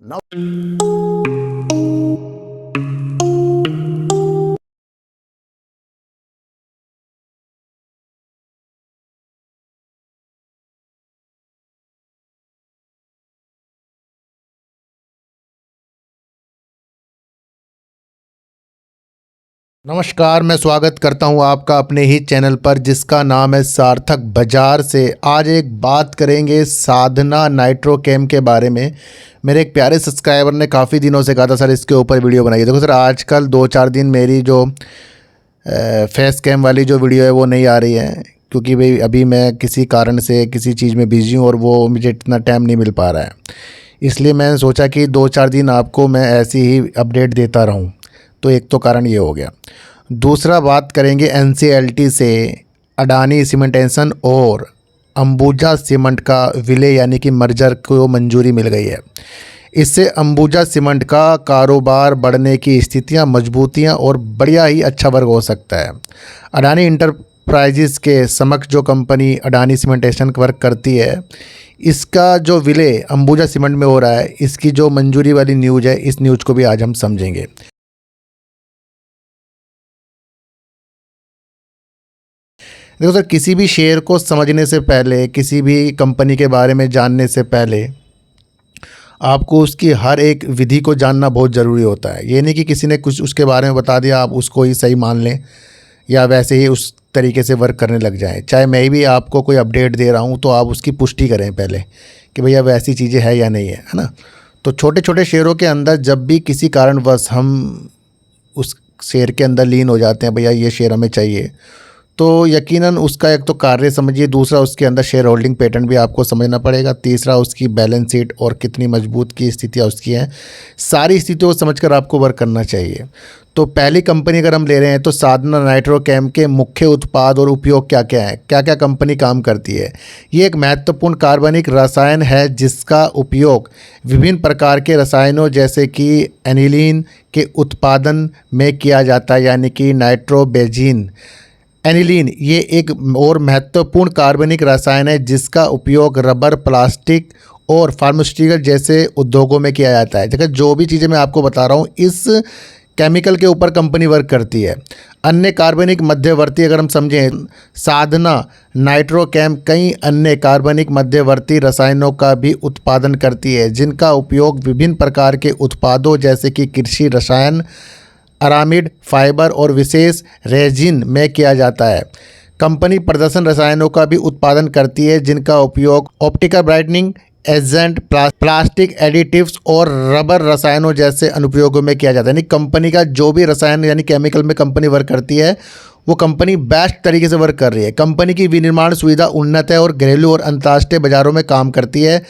नौ नमस्कार, मैं स्वागत करता हूं आपका अपने ही चैनल पर जिसका नाम है सार्थक बाज़ार से। आज एक बात करेंगे साधना नाइट्रोकेम के बारे में। मेरे एक प्यारे सब्सक्राइबर ने काफ़ी दिनों से कहा था सर इसके ऊपर वीडियो बनाइए। देखो सर, आजकल 2-4 दिन मेरी जो फेस कैम वाली जो वीडियो है वो नहीं आ रही है, क्योंकि भाई अभी मैं किसी कारण से किसी चीज़ में बिज़ी हूँ और वो मुझे इतना टाइम नहीं मिल पा रहा है। इसलिए मैंने सोचा कि 2-4 दिन आपको मैं ऐसी ही अपडेट देता रहूँ। तो एक तो कारण ये हो गया। दूसरा बात करेंगे एनसीएलटी से अडानी सीमेंटेशन और अंबुजा सीमेंट का विलय यानी कि मर्जर को मंजूरी मिल गई है। इससे अंबुजा सीमेंट का कारोबार बढ़ने की स्थितियां, मजबूतियां और बढ़िया ही अच्छा वर्क हो सकता है। अडानी इंटरप्राइजेस के समक्ष जो कंपनी अडानी सीमेंटेशन वर्क करती है, इसका जो विलय अंबुजा सीमेंट में हो रहा है, इसकी जो मंजूरी वाली न्यूज़ है, इस न्यूज़ को भी आज हम समझेंगे। देखो सर, किसी भी शेयर को समझने से पहले, किसी भी कंपनी के बारे में जानने से पहले आपको उसकी हर एक विधि को जानना बहुत ज़रूरी होता है। ये नहीं कि किसी ने कुछ उसके बारे में बता दिया आप उसको ही सही मान लें या वैसे ही उस तरीके से वर्क करने लग जाएं। चाहे मैं भी आपको कोई अपडेट दे रहा हूँ तो आप उसकी पुष्टि करें पहले कि भैया वैसी चीज़ें है या नहीं है, है ना। तो छोटे छोटे शेयरों के अंदर जब भी किसी कारणवश हम उस शेयर के अंदर लीन हो जाते हैं, भैया ये शेयर हमें चाहिए, तो यकीनन उसका एक तो कार्य समझिए, दूसरा उसके अंदर शेयर होल्डिंग पैटर्न भी आपको समझना पड़ेगा, तीसरा उसकी बैलेंस शीट और कितनी मजबूत की स्थितियाँ उसकी हैं। सारी स्थितियों को समझकर आपको वर्क करना चाहिए। तो पहली कंपनी अगर हम ले रहे हैं तो साधना नाइट्रोकेम के मुख्य उत्पाद और उपयोग क्या क्या हैं, क्या क्या कंपनी काम करती है। ये एक महत्वपूर्ण कार्बनिक रसायन है जिसका उपयोग विभिन्न प्रकार के रसायनों जैसे कि एनिलीन के उत्पादन में किया जाता है, यानी कि नाइट्रोबेंजीन। एनिलीन ये एक और महत्वपूर्ण कार्बनिक रसायन है जिसका उपयोग रबर, प्लास्टिक और फार्मास्यूटिकल जैसे उद्योगों में किया जाता है। देखिए, जो भी चीज़ें मैं आपको बता रहा हूँ इस केमिकल के ऊपर कंपनी वर्क करती है। अन्य कार्बनिक मध्यवर्ती अगर हम समझें, साधना नाइट्रोकेम कई अन्य कार्बनिक मध्यवर्ती रसायनों का भी उत्पादन करती है जिनका उपयोग विभिन्न प्रकार के उत्पादों जैसे कि कृषि रसायन, अरामिड, फाइबर और विशेष रेजिन में किया जाता है। कंपनी प्रदर्शन रसायनों का भी उत्पादन करती है जिनका उपयोग optical brightening agent, plastic additives और रबर रसायनों जैसे अनुप्रयोगों में किया जाता है। यानी कंपनी का जो भी रसायन यानी केमिकल में कंपनी वर्क करती है वो कंपनी बेस्ट तरीके से वर्क कर रही है। कंपनी की विनिर्माण सुविधा उन्नत है और घरेलू और अंतर्राष्ट्रीय बाजारों में काम करती है।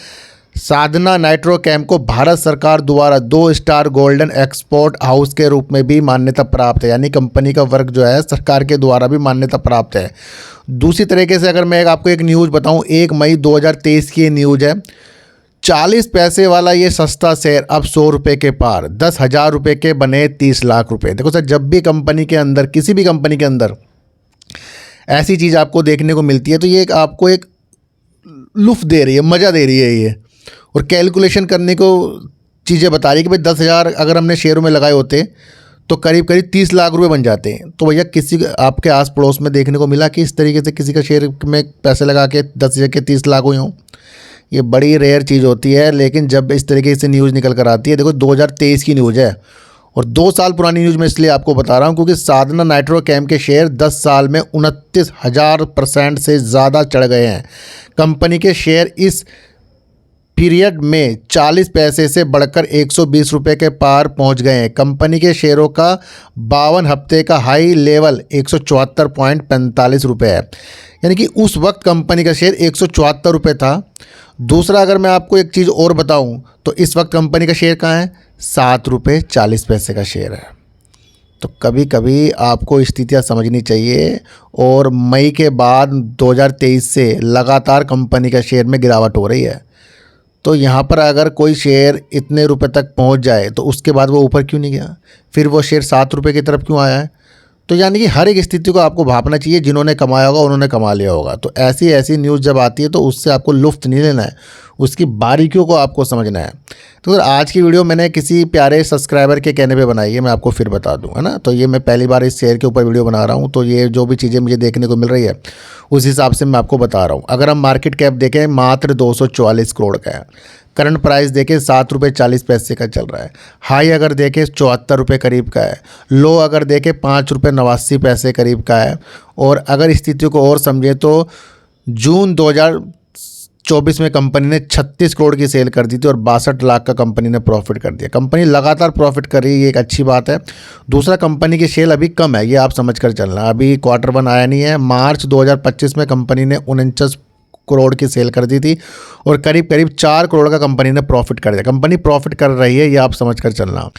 साधना नाइट्रोकेम को भारत सरकार द्वारा 2 स्टार गोल्डन एक्सपोर्ट हाउस के रूप में भी मान्यता प्राप्त है, यानी कंपनी का वर्क जो है सरकार के द्वारा भी मान्यता प्राप्त है। दूसरी तरीके से अगर मैं आपको एक न्यूज़ बताऊं, 1 मई 2023 की ये न्यूज़ है। 40 पैसे वाला ये सस्ता शेयर अब 100 रुपये के पार, 10,000 रुपये के बने 30 लाख रुपये। देखो सर, जब भी कंपनी के अंदर, किसी भी कंपनी के अंदर ऐसी चीज़ आपको देखने को मिलती है तो ये आपको एक लुत्फ दे रही है, मज़ा दे रही है ये, और कैलकुलेशन करने को चीज़ें बता रही है कि भाई 10,000 अगर हमने शेयरों में लगाए होते तो करीब करीब 30 लाख रुपए बन जाते हैं। तो भैया किसी आपके आस पड़ोस में देखने को मिला कि इस तरीके से किसी का शेयर में पैसे लगा के 10,000 के 30 लाख हुए हों? ये बड़ी रेयर चीज़ होती है, लेकिन जब इस तरीके से न्यूज़ निकल कर आती है, देखो 2023 की न्यूज़ है और 2 साल पुरानी न्यूज़ मैं इसलिए आपको बता रहा हूँ क्योंकि साधना नाइट्रोकेम के शेयर 10 साल में 29,000% से ज़्यादा चढ़ गए हैं। कंपनी के शेयर इस पीरियड में 40 पैसे से बढ़कर 120 रुपये के पार पहुंच गए हैं। कंपनी के शेयरों का 52 हफ्ते का हाई लेवल 174.45 रुपये है, यानी कि उस वक्त कंपनी का शेयर 174 रुपये था। दूसरा, अगर मैं आपको एक चीज़ और बताऊं तो इस वक्त कंपनी का शेयर कहाँ है? 7 रुपये 40 पैसे का शेयर है। तो कभी कभी आपको स्थितियाँ समझनी चाहिए। और मई के बाद 2023 से लगातार कंपनी का शेयर में गिरावट हो रही है। तो यहाँ पर अगर कोई शेयर इतने रुपए तक पहुँच जाए तो उसके बाद वो ऊपर क्यों नहीं गया? फिर वो शेयर 7 रुपये की तरफ क्यों आया है? तो यानी कि हर एक स्थिति को आपको भापना चाहिए, जिन्होंने कमाया होगा उन्होंने कमा लिया होगा। तो ऐसी ऐसी न्यूज़ जब आती है तो उससे आपको लुत्फ़ नहीं लेना है, उसकी बारीकियों को आपको समझना है। तो सर आज की वीडियो मैंने किसी प्यारे सब्सक्राइबर के कहने पे बनाई है, मैं आपको फिर बता दूं, है ना। तो ये मैं पहली बार इस शेयर के ऊपर वीडियो बना रहा हूँ, तो ये जो भी चीज़ें मुझे देखने को मिल रही है उस हिसाब से मैं आपको बता रहा हूँ। अगर हम मार्केट कैप देखें मात्र 244 करोड़ का है, करंट प्राइस देखें 7 रुपये 40 पैसे का चल रहा है, हाई अगर देखें 74 रुपये करीब का है, लो अगर देखें 5 रुपये 89 पैसे करीब का है। और अगर स्थिति को और समझें तो जून 2024 में कंपनी ने 36 करोड़ की सेल कर दी थी और 62 लाख का कंपनी ने प्रॉफिट कर दिया। कंपनी लगातार प्रॉफिट कर रही है, ये एक अच्छी बात है। दूसरा, कंपनी की सेल अभी कम है, ये आप समझ कर चलना। अभी Q1 आया नहीं है। मार्च 2025 में कंपनी ने 49 करोड़ की सेल कर दी थी और करीब करीब 4 करोड़ का कंपनी ने प्रॉफिट कर दिया। कंपनी प्रॉफिट कर रही है, ये आप समझ कर चलना।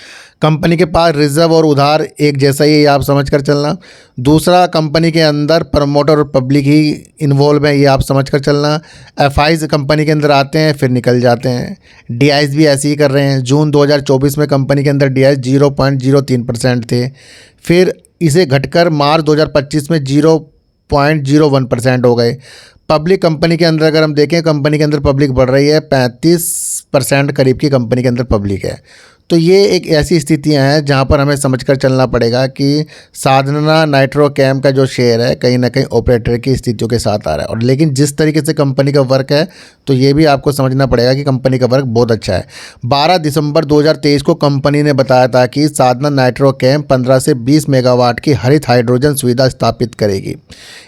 कंपनी के पास रिजर्व और उधार एक जैसा ही है, ये आप समझ कर चलना। दूसरा, कंपनी के अंदर प्रमोटर और पब्लिक ही इन्वॉल्व है, ये आप समझ कर चलना। एफआईज कंपनी के अंदर आते हैं फिर निकल जाते हैं। डीआईज भी ऐसे ही कर रहे हैं। जून 2024 में कंपनी के अंदर डीआईज 0.03% थे, फिर इसे घटकर मार्च 2025 में 0.01% हो गए। पब्लिक कंपनी के अंदर अगर हम देखें, कंपनी के अंदर पब्लिक बढ़ रही है, 35% करीब की कंपनी के अंदर पब्लिक है। तो ये एक ऐसी स्थितियां हैं जहां पर हमें समझकर चलना पड़ेगा कि साधना नाइट्रोकेम का जो शेयर है कहीं ना कहीं ऑपरेटर की स्थितियों के साथ आ रहा है। और लेकिन जिस तरीके से कंपनी का वर्क है तो ये भी आपको समझना पड़ेगा कि कंपनी का वर्क बहुत अच्छा है। 12 दिसंबर 2023 को कंपनी ने बताया था कि साधना नाइट्रोकेम 15 से 20 मेगावाट की हरित हाइड्रोजन सुविधा स्थापित करेगी।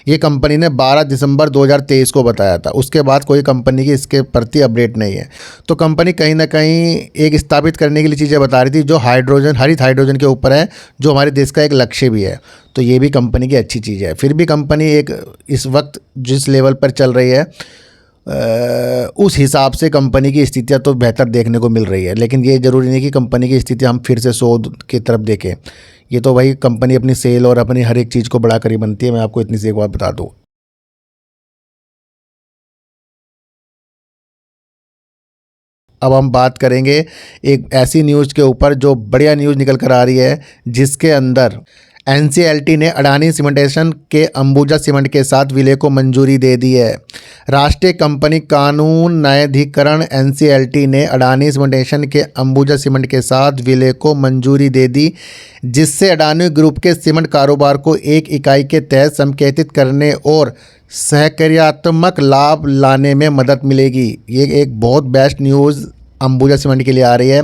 ये कंपनी ने 12 दिसंबर 2023 को बताया था। उसके बाद कोई कंपनी की इसके प्रति अपडेट नहीं है। तो कंपनी कहीं ना कहीं एक स्थापित करने के लिए चीज़ें बता रही थी जो हाइड्रोजन, हरित हाइड्रोजन के ऊपर है, जो हमारे देश का एक लक्ष्य भी है। तो ये भी कंपनी की अच्छी चीज़ है। फिर भी कंपनी एक इस वक्त जिस लेवल पर चल रही है उस हिसाब से कंपनी की स्थितियां तो बेहतर देखने को मिल रही है। लेकिन ये ज़रूरी नहीं कि कंपनी की स्थिति हम फिर से 100 की तरफ देखें। ये तो भाई कंपनी अपनी सेल और अपनी हर एक चीज़ को बढ़ाकर ही बनती है। मैं आपको इतनी सी एक बात बता दूँ। अब हम बात करेंगे एक ऐसी न्यूज़ के ऊपर जो बढ़िया न्यूज़ निकल कर आ रही है, जिसके अंदर एनसीएलटी ने अडानी सीमेंटेशन के अंबुजा सीमेंट के साथ विलय को मंजूरी दे दी है। राष्ट्रीय कंपनी कानून न्यायाधिकरण एनसीएलटी ने अडानी सीमेंटेशन के अंबुजा सीमेंट के साथ विलय को मंजूरी दे दी, जिससे अडानी ग्रुप के सीमेंट कारोबार को एक इकाई के तहत संकेतित करने और सहकार्यात्मक लाभ लाने में मदद मिलेगी। ये एक बहुत बेस्ट न्यूज़ अंबुजा सीमेंट के लिए आ रही है।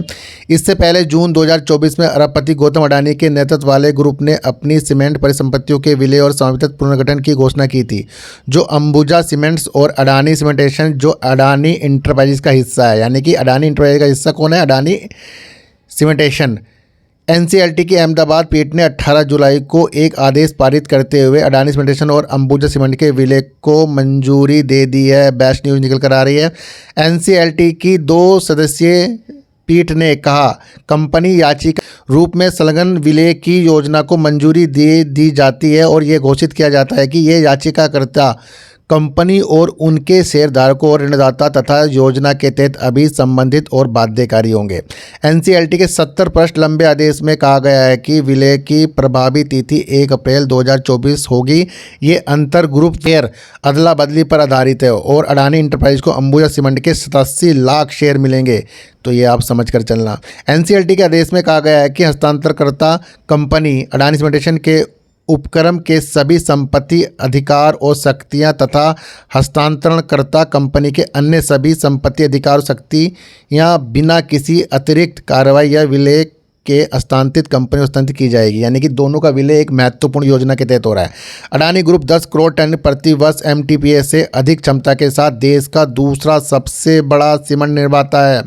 इससे पहले जून 2024 में अरबपति गौतम अडानी के नेतृत्व वाले ग्रुप ने अपनी सीमेंट परिसंपत्तियों के विलय और स्वामित्व पुनर्गठन की घोषणा की थी, जो अंबुजा सीमेंट्स और अडानी सीमेंटेशन, जो अडानी इंटरप्राइजेज का हिस्सा है। यानी कि अडानी इंटरप्राइजेज का हिस्सा कौन है? अडानी सीमेंटेशन। एनसीएलटी की अहमदाबाद पीठ ने 18 जुलाई को एक आदेश पारित करते हुए अडानी सीमेंटेशन और अंबुजा सीमेंट के विलय को मंजूरी दे दी है। बेस्ट न्यूज़ निकल कर आ रही है। एनसीएलटी की 2 सदस्यीय पीठ ने कहा, कंपनी याचिका रूप में संलग्न विलय की योजना को मंजूरी दे दी जाती है और ये घोषित किया जाता है कि ये याचिकाकर्ता कंपनी और उनके शेयरधारकों और ऋणदाता तथा योजना के तहत अभी संबंधित और बाध्यकारी होंगे। एनसीएलटी के 70 पृष्ठ लंबे आदेश में कहा गया है कि विलय की प्रभावी तिथि 1 अप्रैल 2024 होगी। ये अंतर ग्रुप शेयर अदला बदली पर आधारित है और अडानी इंटरप्राइज को अंबुजा सीमेंट के 87 लाख शेयर मिलेंगे। तो ये आप समझ कर चलना। एनसीएलटी के आदेश में कहा गया है कि हस्तांतरकर्ता कंपनी अडानी सीमेंटेशन के उपक्रम के सभी संपत्ति, अधिकार और शक्तियां तथा हस्तांतरणकर्ता कंपनी के अन्य सभी संपत्ति, अधिकार और शक्तियां बिना किसी अतिरिक्त कार्रवाई या विलय के हस्तांतरित कंपनी हस्तांतरित की जाएगी। यानी कि दोनों का विलय एक महत्वपूर्ण योजना के तहत हो रहा है। अडानी ग्रुप 10 करोड़ टन प्रति वर्ष एमटीपीएस से अधिक क्षमता के साथ देश का दूसरा सबसे बड़ा सीमेंट निर्माता है।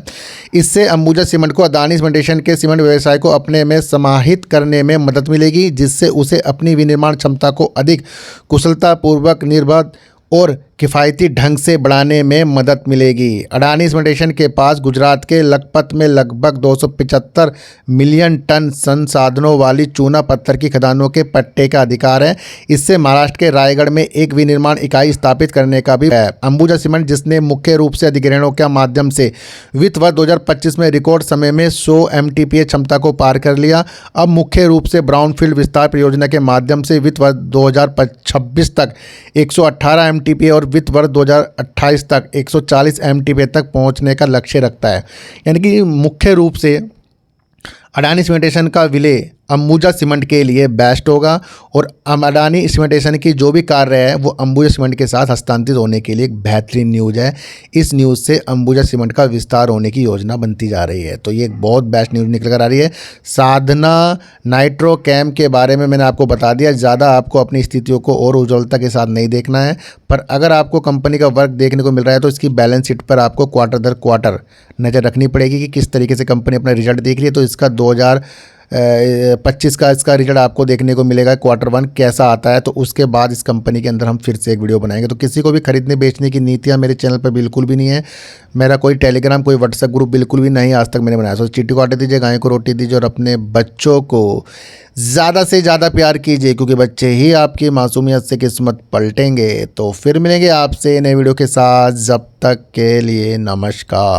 इससे अंबुजा सीमेंट को अडानी सीमेंटेशन के सीमेंट व्यवसाय को अपने में समाहित करने में मदद मिलेगी, जिससे उसे अपनी विनिर्माण क्षमता को अधिक कुशलतापूर्वक, निर्बाध और किफ़ायती ढंग से बढ़ाने में मदद मिलेगी। अडानी सिमेंटेशन के पास गुजरात के लखपत में लगभग 275 मिलियन टन संसाधनों वाली चूना पत्थर की खदानों के पट्टे का अधिकार है। इससे महाराष्ट्र के रायगढ़ में एक विनिर्माण इकाई स्थापित करने का भी है। अंबुजा सीमेंट, जिसने मुख्य रूप से अधिग्रहणों के माध्यम से वित्त वर्ष 2025 में रिकॉर्ड समय में 100 MTPA क्षमता को पार कर लिया, अब मुख्य रूप से ब्राउनफील्ड विस्तार परियोजना के माध्यम से वित्त वर्ष 2026 तक 118 MTPA और वित्त वर्ष 2028 तक 140 MTPA तक पहुंचने का लक्ष्य रखता है। यानी कि मुख्य रूप से अडानी सिमेंटेशन का विलय अंबुजा सीमेंट के लिए बेस्ट होगा और अडानी सिमेंटेशन की जो भी कार्य है वो अंबुजा सीमेंट के साथ हस्तांतरित होने के लिए एक बेहतरीन न्यूज़ है। इस न्यूज़ से अंबुजा सीमेंट का विस्तार होने की योजना बनती जा रही है, तो ये एक बहुत बेस्ट न्यूज़ निकल कर आ रही है। साधना नाइट्रोकेम के बारे में मैंने आपको बता दिया, ज़्यादा आपको अपनी स्थितियों को और उज्ज्वलता के साथ नहीं देखना है, पर अगर आपको कंपनी का वर्क देखने को मिल रहा है तो इसकी बैलेंस शीट पर आपको क्वार्टर दर क्वार्टर नज़र रखनी पड़ेगी कि किस तरीके से कंपनी अपना रिजल्ट देख रही है। तो इसका 2025 का इसका रिजल्ट आपको देखने को मिलेगा, Q1 कैसा आता है, तो उसके बाद इस कंपनी के अंदर हम फिर से एक वीडियो बनाएंगे। तो किसी को भी खरीदने बेचने की नीतियाँ मेरे चैनल पर बिल्कुल भी नहीं है। मेरा कोई टेलीग्राम, कोई व्हाट्सएप ग्रुप बिल्कुल भी नहीं आज तक मैंने बनाया। तो चींटी को आटे दीजिए, गाय को रोटी दीजिए और अपने बच्चों को ज़्यादा से ज़्यादा प्यार कीजिए, क्योंकि बच्चे ही आपकी मासूमियत से किस्मत पलटेंगे। तो फिर मिलेंगे आपसे नए वीडियो के साथ, जब तक के लिए नमस्कार।